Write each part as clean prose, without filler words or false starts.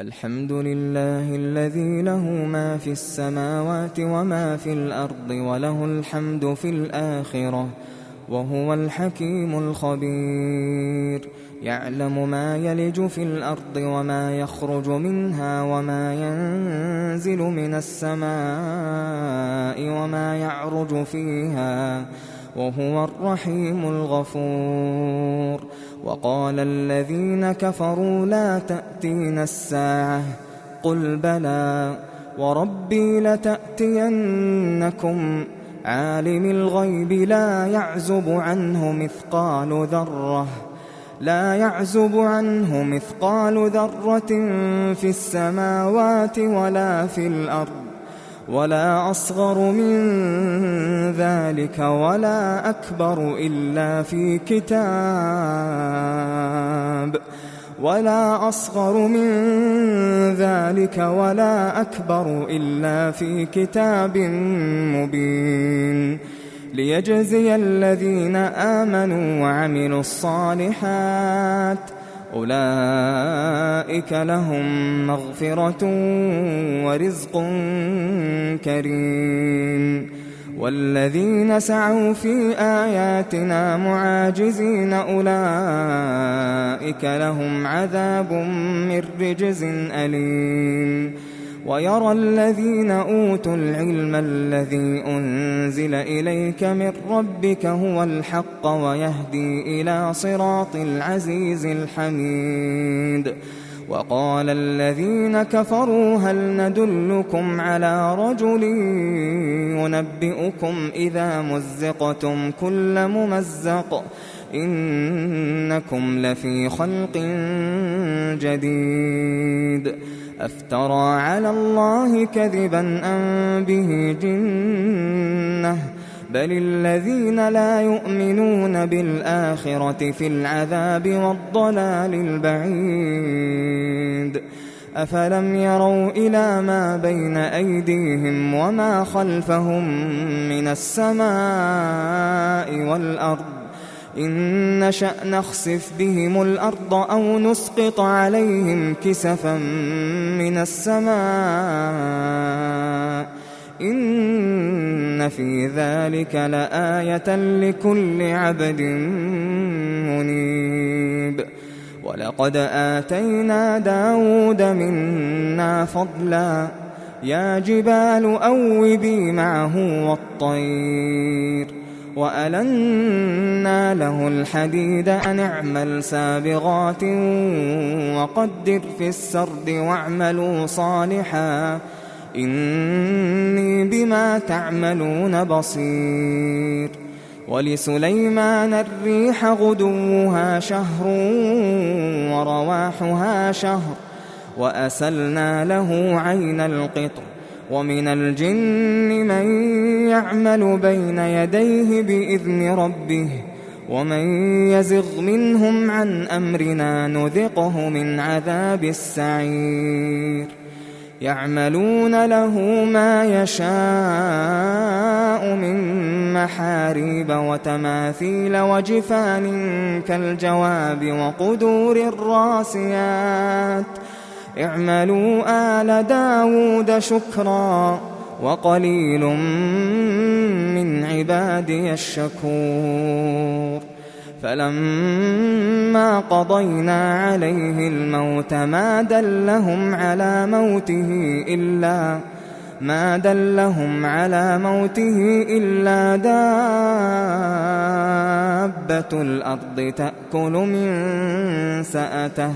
الحمد لله الذي له ما في السماوات وما في الأرض وله الحمد في الآخرة وهو الحكيم الخبير. يعلم ما يلج في الأرض وما يخرج منها وما ينزل من السماء وما يعرج فيها وهو الرحيم الغفور. وقال الذين كفروا لا تأتينا الساعة قل بلى وربي لتأتينكم عالم الغيب لا يعزب عنه مثقال ذرة في السماوات ولا في الأرض ولا أصغر من ذلك ولا أكبر إلا في كتاب مبين ليجزي الذين آمنوا وعملوا الصالحات أولئك لهم مغفرة ورزق كريم. والذين سعوا في آياتنا معاجزين أولئك لهم عذاب من رجز أليم. ويرى الذين أوتوا العلم الذي أنزل إليك من ربك هو الحق ويهدي إلى صراط العزيز الحميد. وقال الذين كفروا هل ندلكم على رجل ينبئكم إذا مزقتم كل ممزق إنكم لفي خلق جديد. أفترى على الله كذبا أم به جنة بل الذين لا يؤمنون بالآخرة في العذاب والضلال البعيد. أفلم يروا إلى ما بين أيديهم وما خلفهم من السماء والأرض إن نشأ نخسف بهم الأرض أو نسقط عليهم كسفا من السماء إن في ذلك لآية لكل عبد منيب. ولقد آتينا داود منا فضلا يا جبال أوبي معه والطير وألنا له الحديد أن اعمل سابغات وقدر في السرد واعملوا صالحا إني بما تعملون بصير. ولسليمان الريح غدوها شهر ورواحها شهر وأسلنا له عين القطر. ومن الجن من يعمل بين يديه بإذن ربه ومن يزغ منهم عن أمرنا نذقه من عذاب السعير. يعملون له ما يشاء من محاريب وتماثيل وجفان كالجواب وقدور الراسيات اعملوا آل داود شكرا وقليل من عبادي الشكور. فلما قضينا عليه الموت ما دلهم على موته إلا دابة الأرض تأكل من سأته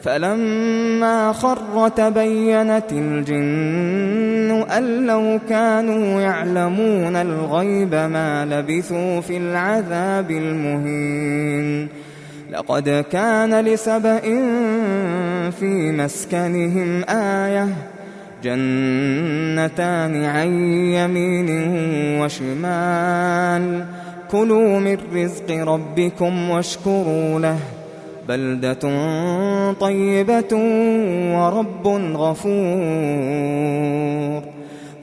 فلما خر تبينت الجن أن لو كانوا يعلمون الغيب ما لبثوا في العذاب المهين. لقد كان لسبإ في مسكنهم آية جنتان عن يمين وشمال كلوا من رزق ربكم واشكروا له بلدة طيبة ورب غفور.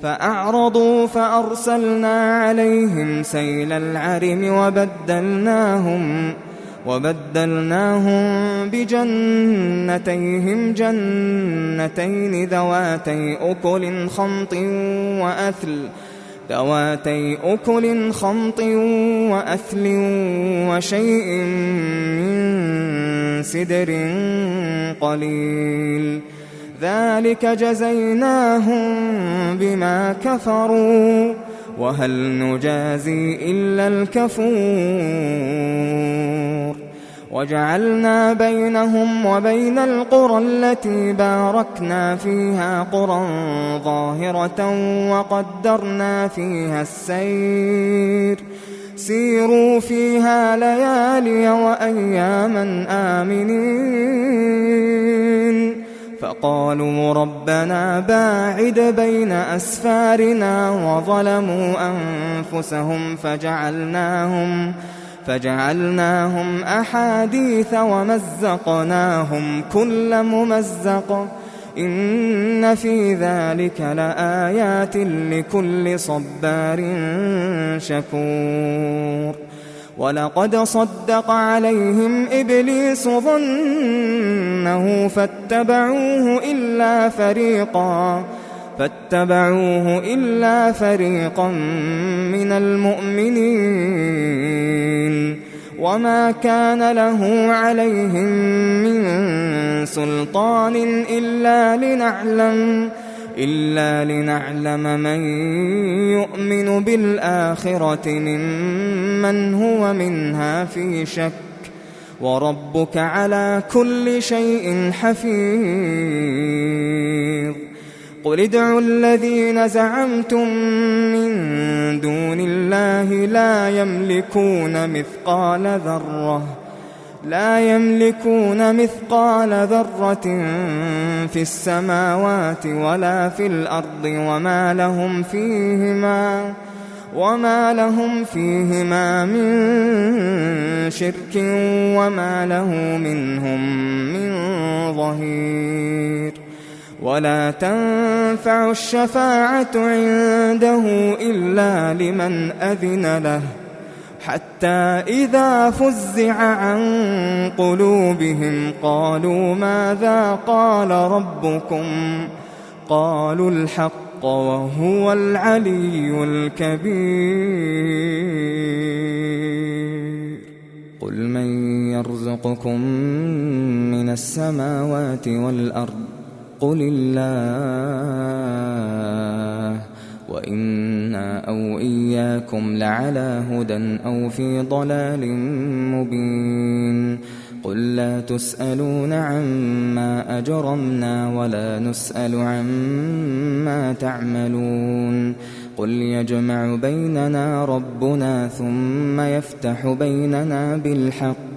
فأعرضوا فأرسلنا عليهم سيل العرم وبدلناهم بجنتيهم جنتين ذواتي أكل خمط وأثل وشيء من سدر قليل ذلك جزيناهم بما كفروا وهل نجازي إلا الكفور وجعلنا بينهم وبين القرى التي باركنا فيها قرى ظاهرة وقدرنا فيها السير سيروا فيها ليالي وأياما آمنين فقالوا ربنا باعد بين أسفارنا وظلموا أنفسهم فجعلناهم أحاديث ومزقناهم كل ممزق إن في ذلك لآيات لكل صبار شكور ولقد صدق عليهم إبليس ظنه فاتبعوه إلا فريقا من المؤمنين وما كان له عليهم من سلطان إلا لنعلم من يؤمن بالآخرة ممن هو منها في شك وربك على كل شيء حفيظ قل ادعوا الذين زعمتم من دون الله لا يملكون مثقال ذرة في السماوات ولا في الأرض وما لهم فيهما من شرك وما له منهم من ظهير ولا تنفع الشفاعة عنده إلا لمن أذن له حتى إذا فزع عن قلوبهم قالوا ماذا قال ربكم قالوا الحق وهو العلي الكبير قل من يرزقكم من السماوات والأرض قل الله وإنا أو إياكم لعلى هدى أو في ضلال مبين قل لا تسألون عما أجرمنا ولا نسأل عما تعملون قل يجمع بيننا ربنا ثم يفتح بيننا بالحق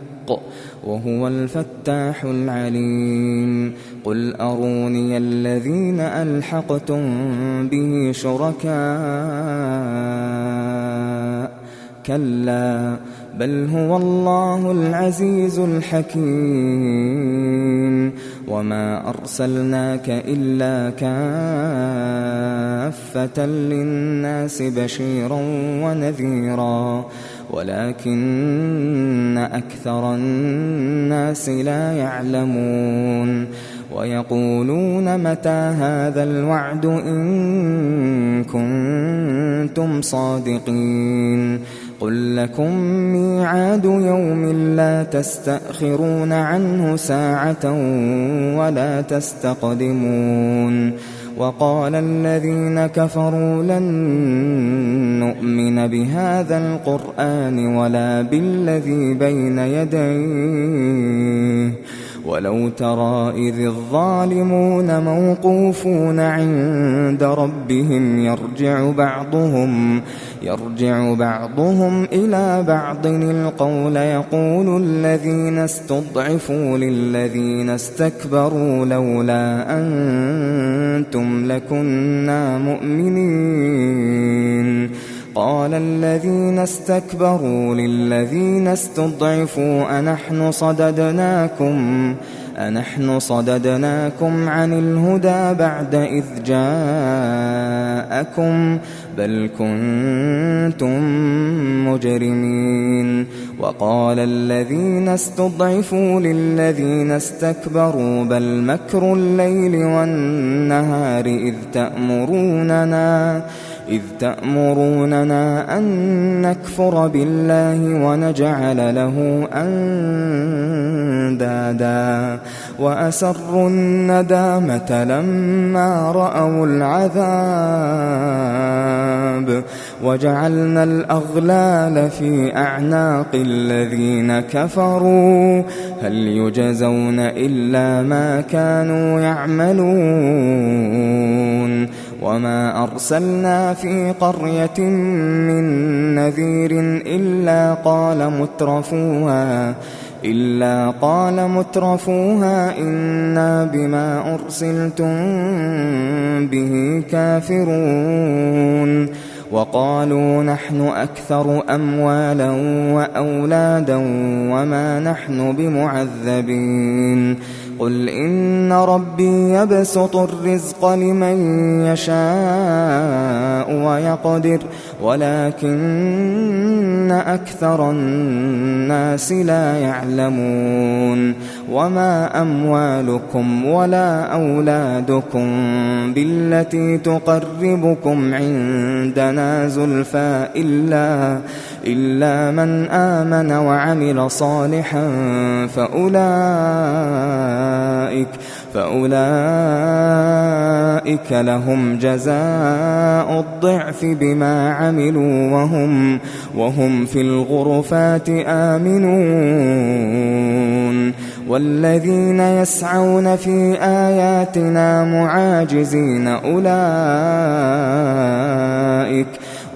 وهو الفتاح العليم قل أروني الذين ألحقتم به شركاء كلا بل هو الله العزيز الحكيم وما أرسلناك إلا كافة للناس بشيرا ونذيرا ولكن أكثر الناس لا يعلمون ويقولون متى هذا الوعد إن كنتم صادقين قل لكم ميعاد يوم لا تستأخرون عنه ساعة ولا تستقدمون وقال الذين كفروا لن نؤمن بهذا القرآن ولا بالذي بين يديه ولو ترى إذ الظالمون موقوفون عند ربهم يرجع بعضهم إلى بعض القول يقول الذين استضعفوا للذين استكبروا لولا أنتم لكنا مؤمنين قال الذين استكبروا للذين استضعفوا أنحن صددناكم عن الهدى بعد إذ جاءكم بل كنتم مجرمين وقال الذين استضعفوا للذين استكبروا بل مكر الليل والنهار إذ تأمروننا أن نكفر بالله ونجعل له أندادا وأسروا الندامة لما رأوا العذاب وجعلنا الأغلال في أعناق الذين كفروا هل يجزون إلا ما كانوا يعملون وما أرسلنا في قرية من نذير إلا قال مترفوها إنا بما أرسلتم به كافرون وقالوا نحن أكثر أموالا وأولادا وما نحن بمعذبين قل إن ربي يبسط الرزق لمن يشاء ويقدر ولكن أكثر الناس لا يعلمون وما أموالكم ولا أولادكم بالتي تقربكم عندنا زلفى إلا من آمن وعمل صالحا فأولئك لهم جزاء الضعف بما عملوا وهم في الغرفات آمنون والذين يسعون في آياتنا معاجزين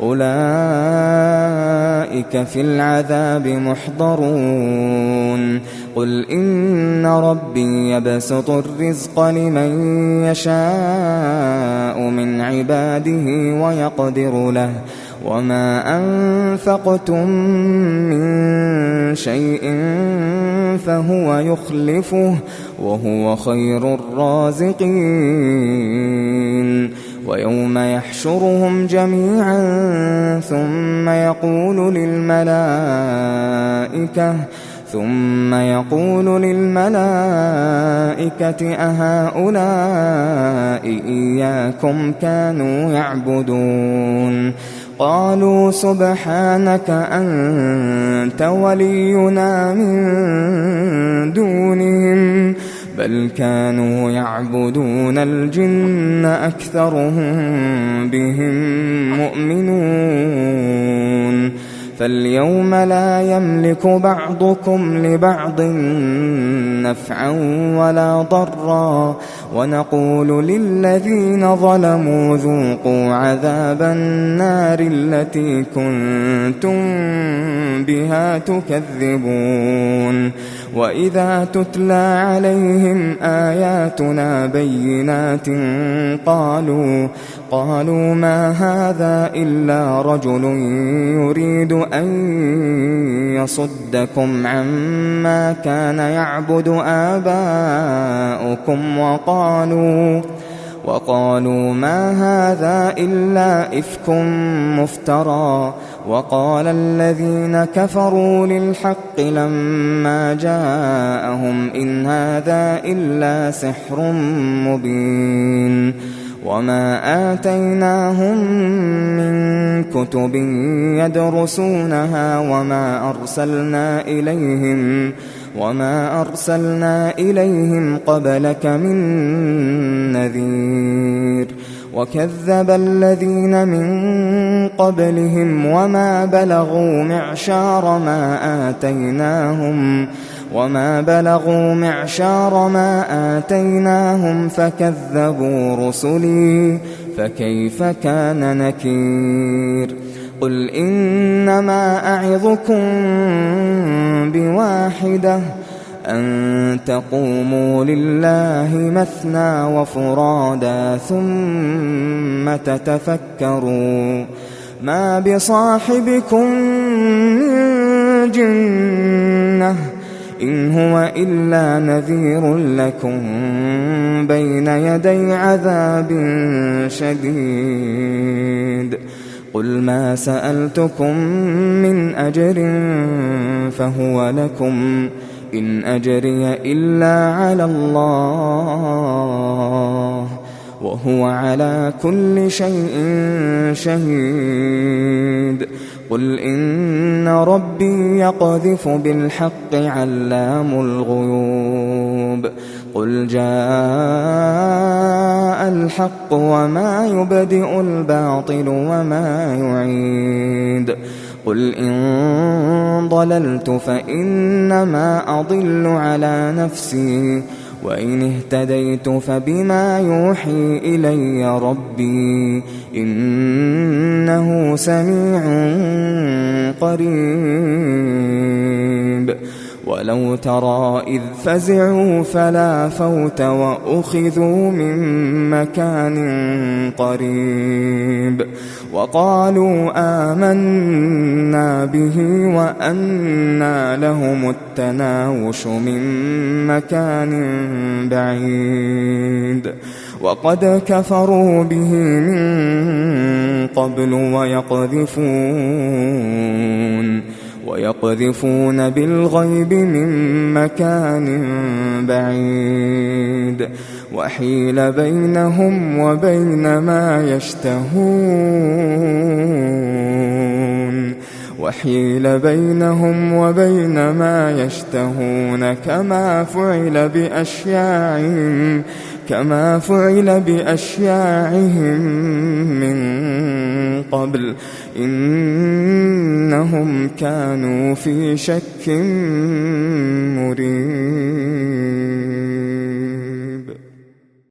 أولئك في العذاب محضرون قل إن ربي يبسط الرزق لمن يشاء من عباده ويقدر له وما أنفقتم من شيء فهو يخلفه وهو خير الرازقين ويوم يحشرهم جميعا ثم يقول للملائكة أهؤلاء إياكم كانوا يعبدون قالوا سبحانك أنت ولينا من دونهم بل كانوا يعبدون الجن أكثرهم بهم مؤمنون فاليوم لا يملك بعضكم لبعض نفعا ولا ضرا ونقول للذين ظلموا ذوقوا عذاب النار التي كنتم بها تكذبون وإذا تتلى عليهم آياتنا بينات قالوا ما هذا إلا رجل يريد أن يصدكم عما كان يعبد آباؤكم وقالوا ما هذا إلا إفك مفترى وقال الذين كفروا للحق لما جاءهم إن هذا إلا سحر مبين وما آتيناهم من كتب يدرسونها وما أرسلنا إليهم قبلك من نذير وكذب الذين من قبلهم وما بلغوا معشار ما آتيناهم فكذبوا رسلي فكيف كان نكير قل إنما أعظكم بواحدة أن تقوموا لله مثنى وفرادا ثم تتفكروا ما بصاحبكم من جنة إن هو إلا نذير لكم بين يدي عذاب شديد قل ما سألتكم من أجر فهو لكم إن أجري إلا على الله وهو على كل شيء شهيد قل إن ربي يقذف بالحق علام الغيوب قل جاء الحق وما يبدئ الباطل وما يعيد قل إن ضللت فإنما أضل على نفسي وإن اهتديت فبما يوحي إلي ربي إنه سميع قريب ولو ترى إذ فزعوا فلا فوت وأخذوا من مكان قريب وقالوا آمنا به وأنى لهم التناوش من مكان بعيد وقد كفروا به من قبل ويقذفون بالغيب من مكان بعيد وحيل بينهم وبين ما يشتهون كما فعل بأشياعهم من قبل إنهم كانوا في شك مريب